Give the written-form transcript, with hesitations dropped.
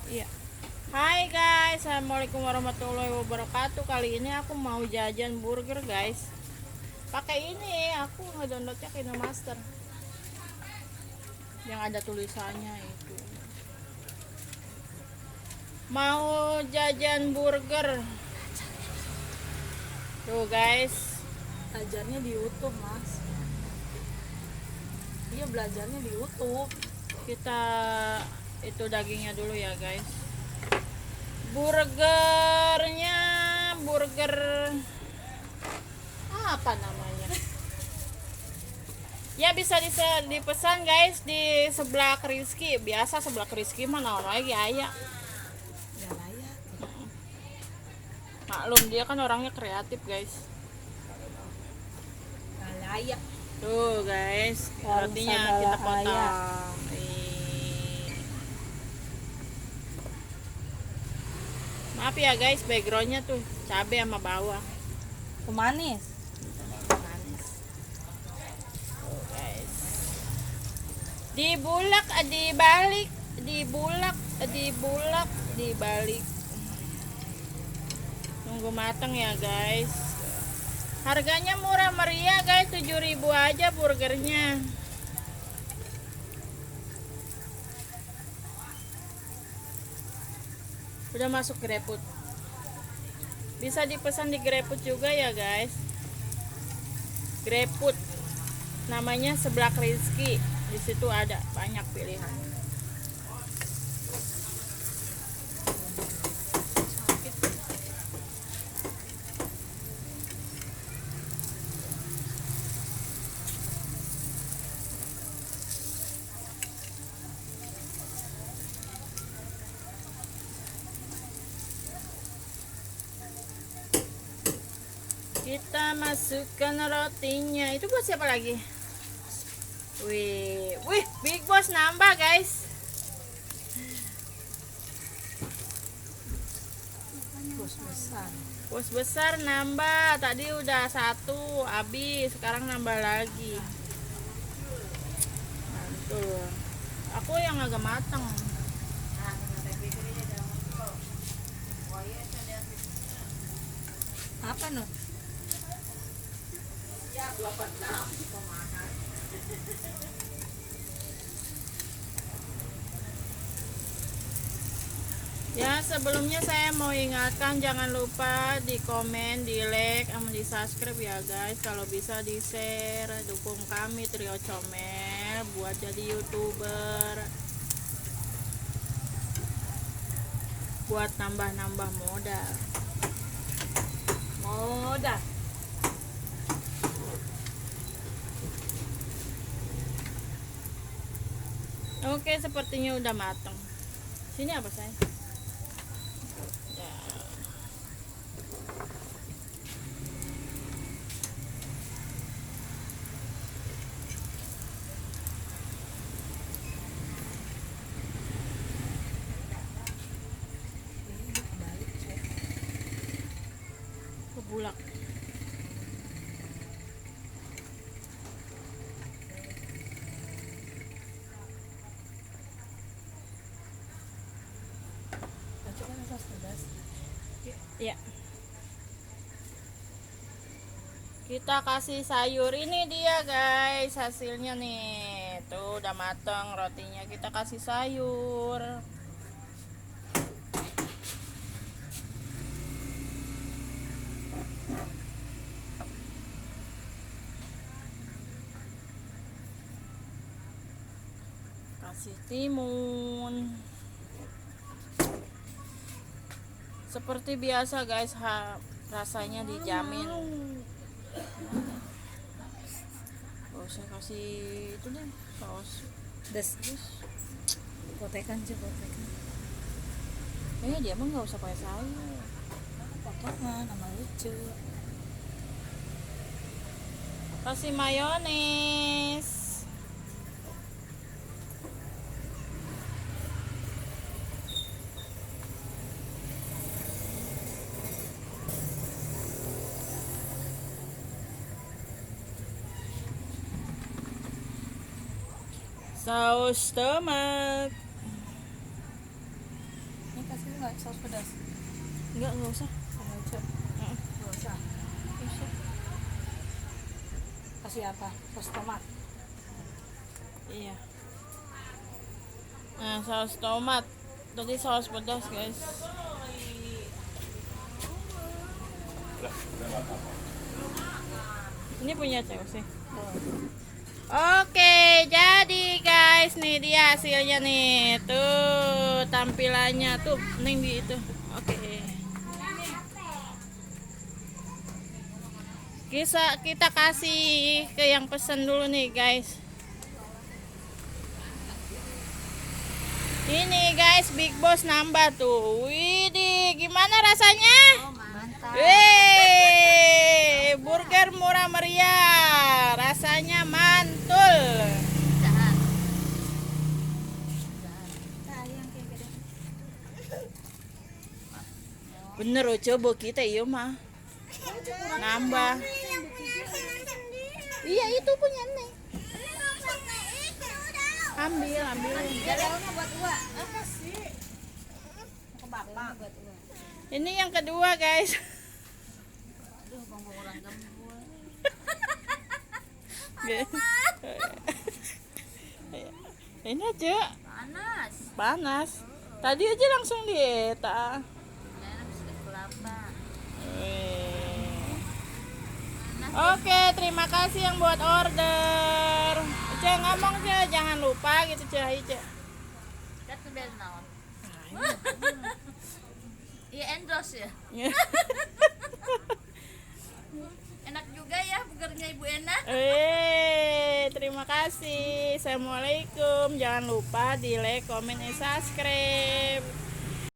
Iya. Hai guys, assalamualaikum warahmatullahi wabarakatuh. Kali ini aku mau jajan burger guys. Pakai ini, aku ngedownloadnya KinoMaster yang ada tulisannya itu. Mau jajan burger. Tuh guys, Belajarnya di YouTube, Mas. Iya, belajarnya di YouTube. kita itu dagingnya dulu ya guys. Burgernya, burger apa namanya? Ya bisa dipesan guys di sebelah Rizky. Biasa sebelah Rizky mana orang lagi ayah. Ya layak. Maklum dia kan orangnya kreatif guys. Ya layak. Tuh guys, Warung rotinya Sagala kita potong. Ayah. Maaf ya guys, backgroundnya tuh cabai sama bawang Pemanis. manis. Tuh guys, dibulak, dibalik, dibulak, dibulak, dibalik. Tunggu matang ya guys. Harganya murah meriah guys, 7.000 aja burgernya. Udah masuk GrabFood. Bisa dipesan di GrabFood juga ya guys. GrabFood. Namanya Seblak Rizky. Di situ ada banyak pilihan. Kita masukkan rotinya. Itu buat siapa lagi? Wih, wih, Big Boss nambah guys. Bos besar. Bos besar nambah. Tadi udah satu habis, sekarang nambah lagi. Mantul. Aku yang agak matang. Apa, Nur? Ya, sebelumnya saya mau ingatkan jangan lupa di komen, di like, sama di subscribe ya guys. Kalau bisa di share, dukung kami Trio Comel buat jadi YouTuber, buat nambah-nambah modal. Modal. Oke, sepertinya udah mateng. Sini apa saya? Ya. Kebulak. Coba rasa pedas. Ya. Kita kasih sayur, ini dia guys hasilnya nih. Tuh udah mateng rotinya, kita kasih sayur. Kasih timun. Seperti biasa guys, rasanya dijamin. Oh, saya kasih itu deh, saus. Des. Potekan aja, potekan. Dia mah nggak usah pakai sayur. Potongan sama lucu. Kasih mayones. Saus tomat. kasih nggak saus pedas? Enggak usah. Nggak usah. Heeh. Nggak usah. Usah. Kasih apa? Saus tomat. Iya. Nah, saus tomat. Tadi saus pedas, guys. Ini punya Chelsea. Oke, jadi guys, nih dia hasilnya nih. Tuh tampilannya tuh, Neng di itu. Oke. Kita kasih ke yang pesen dulu nih, guys. Ini guys, Big Boss nambah tuh. Widih, gimana rasanya? Mantap. Burger murah meriah, rasanya mantul. Bener oh, coba kita iya mah nambah. Iya itu punya Neng. Ambil. buat Uwa. Apa sih? Ke Bapak. Buat Uwa. Ini yang kedua guys. Aduh, ngomong orang gembul. Ini aja Panas. panas. Tadi aja langsung dieta. Oke, terima kasih yang buat order. Cek ngomong aja, jangan lupa gitu Cek Ica. Kan udah naon. Iya endorse ya. Enak juga ya burgernya Ibu Ena. Terima kasih. Assalamualaikum. Jangan lupa di like, comment, dan subscribe.